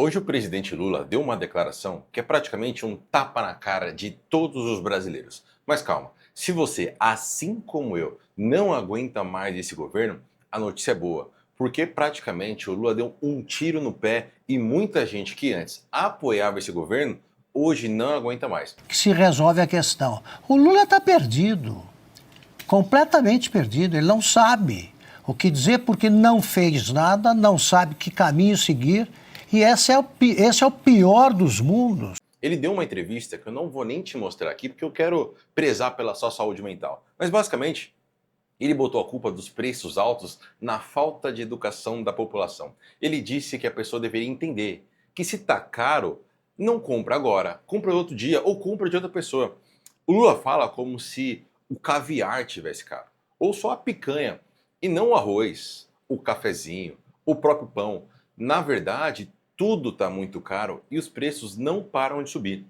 Hoje o presidente Lula deu uma declaração que é praticamente um tapa na cara de todos os brasileiros. Mas calma, se você, assim como eu, não aguenta mais esse governo, a notícia é boa, porque praticamente o Lula deu um tiro no pé e muita gente que antes apoiava esse governo, hoje não aguenta mais. Que se resolve a questão. O Lula está perdido, completamente perdido. Ele não sabe o que dizer porque não fez nada, não sabe que caminho seguir. E esse é o pior dos mundos. Ele deu uma entrevista que eu não vou nem te mostrar aqui porque eu quero prezar pela sua saúde mental. Mas basicamente, ele botou a culpa dos preços altos na falta de educação da população. Ele disse que a pessoa deveria entender que se tá caro, não compra agora, compra outro dia ou compra de outra pessoa. O Lula fala como se o caviar tivesse caro, ou só a picanha, e não o arroz, o cafezinho, o próprio pão. Na verdade, tudo está muito caro e os preços não param de subir.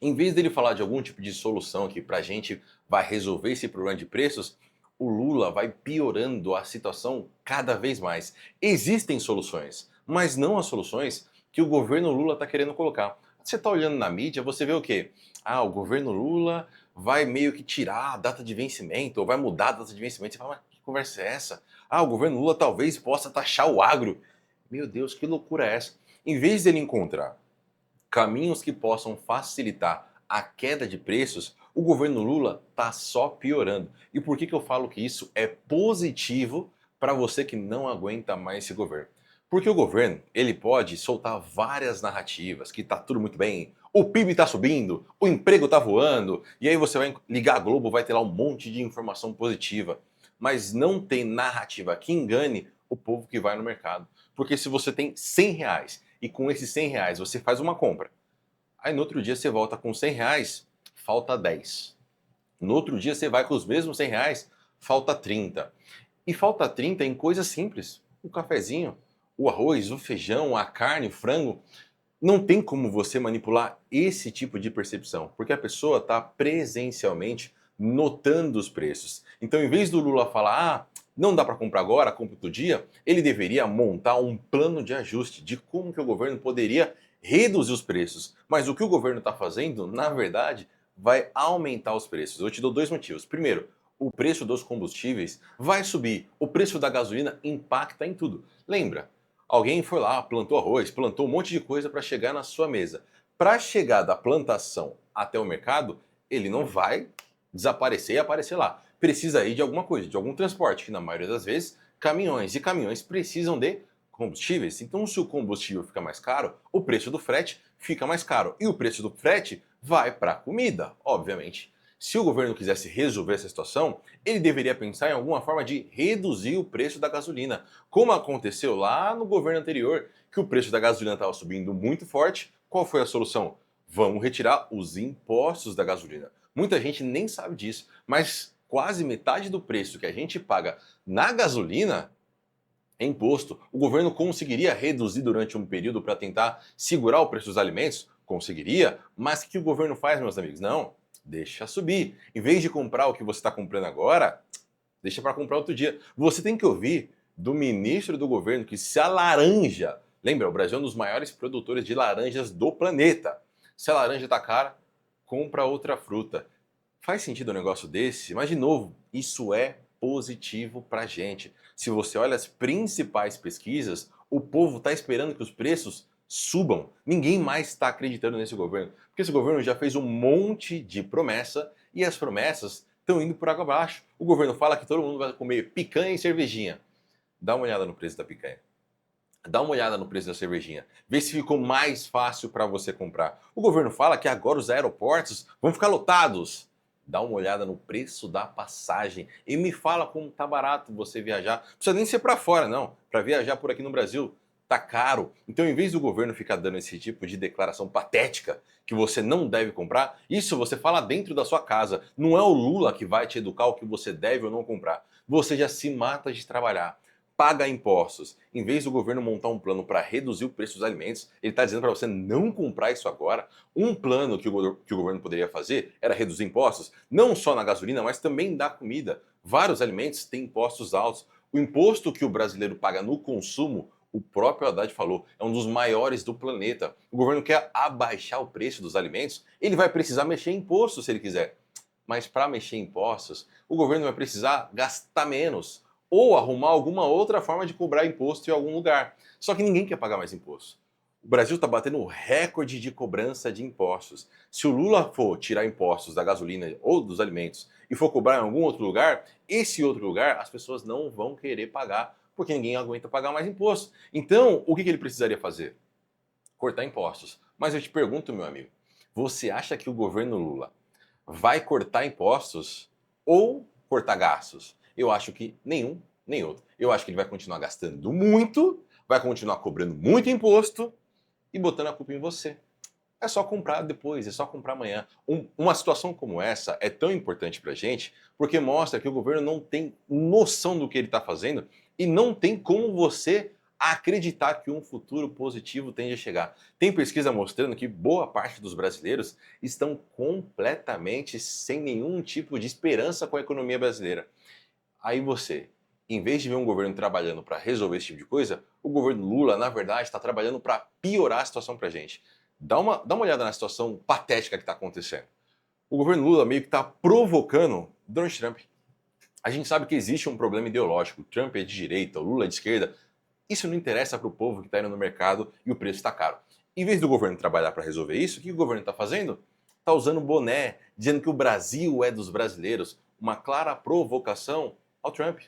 Em vez dele falar de algum tipo de solução que pra gente vai resolver esse problema de preços, o Lula vai piorando a situação cada vez mais. Existem soluções, mas não as soluções que o governo Lula está querendo colocar. Você está olhando na mídia, você vê o quê? Ah, o governo Lula vai meio que tirar a data de vencimento, ou vai mudar a data de vencimento. Você fala, mas que conversa é essa? Ah, o governo Lula talvez possa taxar o agro. Meu Deus, que loucura é essa? Em vez dele encontrar caminhos que possam facilitar a queda de preços, o governo Lula está só piorando. E por que eu falo que isso é positivo para você que não aguenta mais esse governo? Porque o governo, ele pode soltar várias narrativas, que tá tudo muito bem, o PIB está subindo, o emprego está voando, e aí você vai ligar a Globo, vai ter lá um monte de informação positiva. Mas não tem narrativa que engane o povo que vai no mercado. Porque se você tem R$ 100 e com esses R$ 100 você faz uma compra, aí no outro dia você volta com R$ 100, falta 10. No outro dia você vai com os mesmos R$ 100, falta 30. E falta 30 em coisas simples. O cafezinho, o arroz, o feijão, a carne, o frango. Não tem como você manipular esse tipo de percepção, porque a pessoa está presencialmente notando os preços. Então, em vez do Lula falar, não dá para comprar agora, compra outro dia, ele deveria montar um plano de ajuste de como que o governo poderia reduzir os preços. Mas o que o governo está fazendo, na verdade, vai aumentar os preços. Eu te dou dois motivos. Primeiro, o preço dos combustíveis vai subir, o preço da gasolina impacta em tudo. Lembra? Alguém foi lá, plantou arroz, plantou um monte de coisa para chegar na sua mesa. Para chegar da plantação até o mercado, ele não vai desaparecer e aparecer lá. Precisa ir de alguma coisa, de algum transporte, que na maioria das vezes, caminhões. E caminhões precisam de combustíveis. Então, se o combustível fica mais caro, o preço do frete fica mais caro. E o preço do frete vai para a comida, obviamente. Se o governo quisesse resolver essa situação, ele deveria pensar em alguma forma de reduzir o preço da gasolina, como aconteceu lá no governo anterior, que o preço da gasolina estava subindo muito forte. Qual foi a solução? Vamos retirar os impostos da gasolina. Muita gente nem sabe disso, mas quase metade do preço que a gente paga na gasolina é imposto. O governo conseguiria reduzir durante um período para tentar segurar o preço dos alimentos? Conseguiria, mas o que o governo faz, meus amigos? Não, deixa subir. Em vez de comprar o que você está comprando agora, deixa para comprar outro dia. Você tem que ouvir do ministro do governo que se a laranja, lembra, o Brasil é um dos maiores produtores de laranjas do planeta. Se a laranja está cara, compra outra fruta. Faz sentido um negócio desse? Mas, de novo, isso é positivo para a gente. Se você olha as principais pesquisas, o povo está esperando que os preços subam. Ninguém mais está acreditando nesse governo, porque esse governo já fez um monte de promessa e as promessas estão indo por água abaixo. O governo fala que todo mundo vai comer picanha e cervejinha. Dá uma olhada no preço da picanha. Dá uma olhada no preço da cervejinha. Vê se ficou mais fácil para você comprar. O governo fala que agora os aeroportos vão ficar lotados. Dá uma olhada no preço da passagem e me fala como tá barato você viajar. Não precisa nem ser para fora, não. Para viajar por aqui no Brasil, tá caro. Então, em vez do governo ficar dando esse tipo de declaração patética que você não deve comprar, isso você fala dentro da sua casa. Não é o Lula que vai te educar o que você deve ou não comprar. Você já se mata de trabalhar, paga impostos. Em vez do governo montar um plano para reduzir o preço dos alimentos, ele está dizendo para você não comprar isso agora. Um plano que o governo poderia fazer era reduzir impostos, não só na gasolina, mas também da comida. Vários alimentos têm impostos altos. O imposto que o brasileiro paga no consumo, O próprio Haddad falou, é um dos maiores do planeta. O governo quer abaixar o preço dos alimentos, ele vai precisar mexer em impostos se ele quiser. Mas para mexer em impostos, o governo vai precisar gastar menos ou arrumar alguma outra forma de cobrar imposto em algum lugar. Só que ninguém quer pagar mais imposto. O Brasil está batendo o recorde de cobrança de impostos. Se o Lula for tirar impostos da gasolina ou dos alimentos e for cobrar em algum outro lugar, esse outro lugar as pessoas não vão querer pagar, porque ninguém aguenta pagar mais imposto. Então, o que ele precisaria fazer? Cortar impostos. Mas eu te pergunto, meu amigo, você acha que o governo Lula vai cortar impostos ou cortar gastos? Eu acho que nenhum, nem outro. Eu acho que ele vai continuar gastando muito, vai continuar cobrando muito imposto e botando a culpa em você. É só comprar depois, é só comprar amanhã. Uma situação como essa é tão importante pra gente porque mostra que o governo não tem noção do que ele está fazendo e não tem como você acreditar que um futuro positivo tende a chegar. Tem pesquisa mostrando que boa parte dos brasileiros estão completamente sem nenhum tipo de esperança com a economia brasileira. Aí você, em vez de ver um governo trabalhando para resolver esse tipo de coisa, o governo Lula, na verdade, está trabalhando para piorar a situação para a gente. Dá uma olhada na situação patética que está acontecendo. O governo Lula meio que está provocando Donald Trump. A gente sabe que existe um problema ideológico. O Trump é de direita, o Lula é de esquerda. Isso não interessa para o povo que está indo no mercado e o preço está caro. Em vez do governo trabalhar para resolver isso, o que o governo está fazendo? Está usando boné, dizendo que o Brasil é dos brasileiros. Uma clara provocação ao Trump.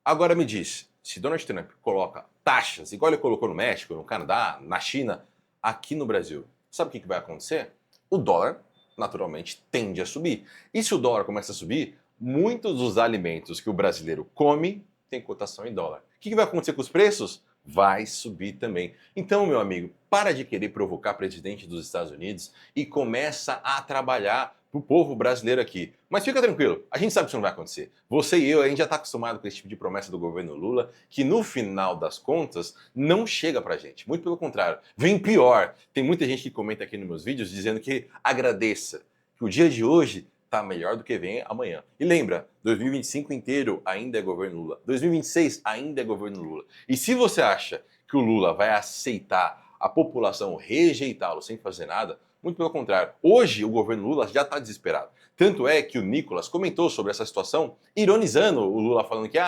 Agora me diz, se Donald Trump coloca taxas, igual ele colocou no México, no Canadá, na China, aqui no Brasil, sabe o que vai acontecer? O dólar, naturalmente, tende a subir. E se o dólar começa a subir, muitos dos alimentos que o brasileiro come têm cotação em dólar. O que vai acontecer com os preços? Vai subir também. Então, meu amigo, para de querer provocar presidente dos Estados Unidos e começa a trabalhar pro povo brasileiro aqui. Mas fica tranquilo, a gente sabe que isso não vai acontecer. Você e eu, a gente já está acostumado com esse tipo de promessa do governo Lula, que no final das contas não chega pra gente. Muito pelo contrário, vem pior. Tem muita gente que comenta aqui nos meus vídeos dizendo que agradeça, que o dia de hoje tá melhor do que vem amanhã. E lembra, 2025 inteiro ainda é governo Lula. 2026 ainda é governo Lula. E se você acha que o Lula vai aceitar a população rejeitá-lo sem fazer nada, muito pelo contrário. Hoje o governo Lula já está desesperado. Tanto é que o Nicolas comentou sobre essa situação, ironizando o Lula, falando que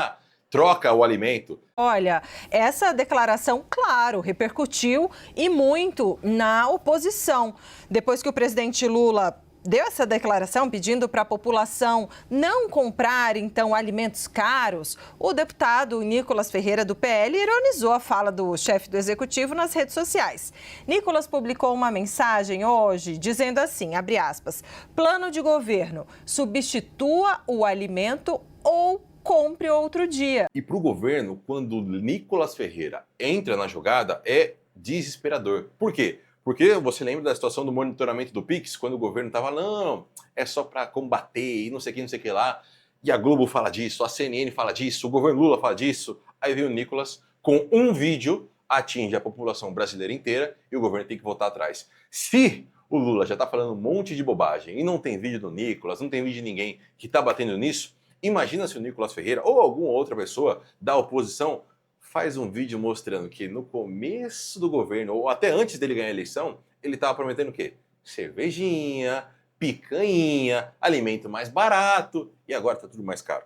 troca o alimento. Olha, essa declaração, claro, repercutiu e muito na oposição. Depois que o presidente Lula deu essa declaração pedindo para a população não comprar, então, alimentos caros, o deputado Nicolas Ferreira, do PL, ironizou a fala do chefe do executivo nas redes sociais. Nicolas publicou uma mensagem hoje dizendo assim, abre aspas, plano de governo, substitua o alimento ou compre outro dia. E para o governo, quando Nicolas Ferreira entra na jogada, é desesperador. Por quê? Porque você lembra da situação do monitoramento do Pix, quando o governo estava, não, é só para combater e não sei o que lá. E a Globo fala disso, a CNN fala disso, o governo Lula fala disso. Aí vem o Nicolas com um vídeo, atinge a população brasileira inteira e o governo tem que voltar atrás. Se o Lula já está falando um monte de bobagem e não tem vídeo do Nicolas, não tem vídeo de ninguém que está batendo nisso, imagina se o Nicolas Ferreira ou alguma outra pessoa da oposição faz um vídeo mostrando que no começo do governo, ou até antes dele ganhar a eleição, ele estava prometendo o quê? Cervejinha, picanha, alimento mais barato, e agora está tudo mais caro.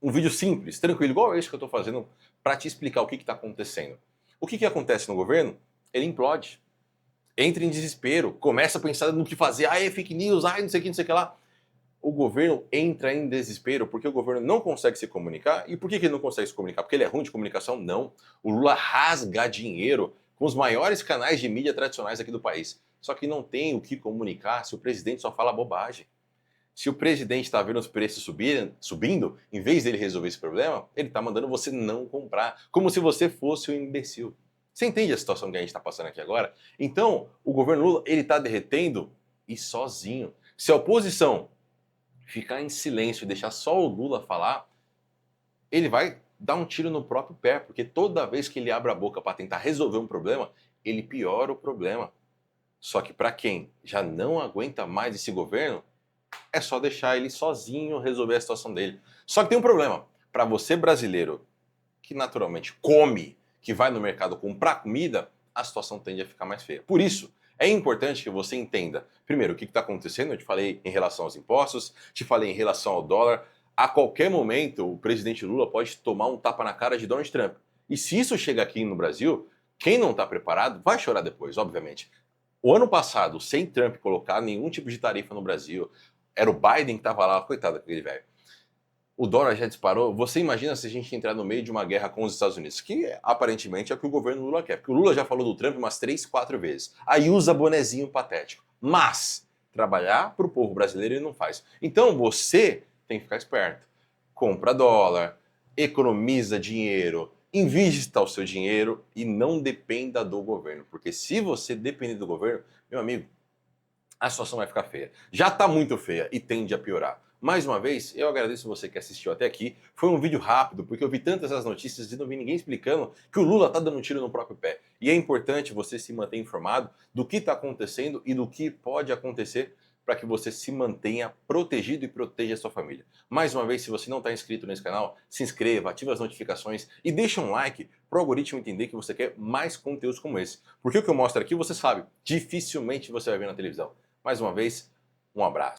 Um vídeo simples, tranquilo, igual esse que eu estou fazendo, para te explicar o que está acontecendo. O que acontece no governo? Ele implode. Entra em desespero, começa a pensar no que fazer, é fake news, não sei o que lá. O governo entra em desespero porque o governo não consegue se comunicar. E por que ele não consegue se comunicar? Porque ele é ruim de comunicação? Não. O Lula rasga dinheiro com os maiores canais de mídia tradicionais aqui do país. Só que não tem o que comunicar se o presidente só fala bobagem. Se o presidente está vendo os preços subindo, em vez dele resolver esse problema, ele está mandando você não comprar, como se você fosse um imbecil. Você entende a situação que a gente está passando aqui agora? Então, o governo Lula ele está derretendo e sozinho. Se a oposição ficar em silêncio e deixar só o Lula falar, ele vai dar um tiro no próprio pé, porque toda vez que ele abre a boca para tentar resolver um problema, ele piora o problema. Só que para quem já não aguenta mais esse governo, é só deixar ele sozinho resolver a situação dele. Só que tem um problema. Para você brasileiro, que naturalmente come, que vai no mercado comprar comida, a situação tende a ficar mais feia. Por isso, é importante que você entenda, primeiro, o que está acontecendo. Eu te falei em relação aos impostos, te falei em relação ao dólar. A qualquer momento, o presidente Lula pode tomar um tapa na cara de Donald Trump. E se isso chega aqui no Brasil, quem não está preparado vai chorar depois, obviamente. O ano passado, sem Trump colocar nenhum tipo de tarifa no Brasil, era o Biden que estava lá, coitado daquele velho. O dólar já disparou. Você imagina se a gente entrar no meio de uma guerra com os Estados Unidos, que aparentemente é o que o governo Lula quer. Porque o Lula já falou do Trump umas 3, 4 vezes. Aí usa bonezinho patético. Mas trabalhar para o povo brasileiro ele não faz. Então você tem que ficar esperto. Compra dólar, economiza dinheiro, invista o seu dinheiro e não dependa do governo. Porque se você depender do governo, meu amigo, a situação vai ficar feia. Já está muito feia e tende a piorar. Mais uma vez, eu agradeço você que assistiu até aqui. Foi um vídeo rápido, porque eu vi tantas as notícias e não vi ninguém explicando que o Lula está dando um tiro no próprio pé. E é importante você se manter informado do que está acontecendo e do que pode acontecer para que você se mantenha protegido e proteja a sua família. Mais uma vez, se você não está inscrito nesse canal, se inscreva, ative as notificações e deixa um like para o algoritmo entender que você quer mais conteúdos como esse. Porque o que eu mostro aqui, você sabe, dificilmente você vai ver na televisão. Mais uma vez, um abraço.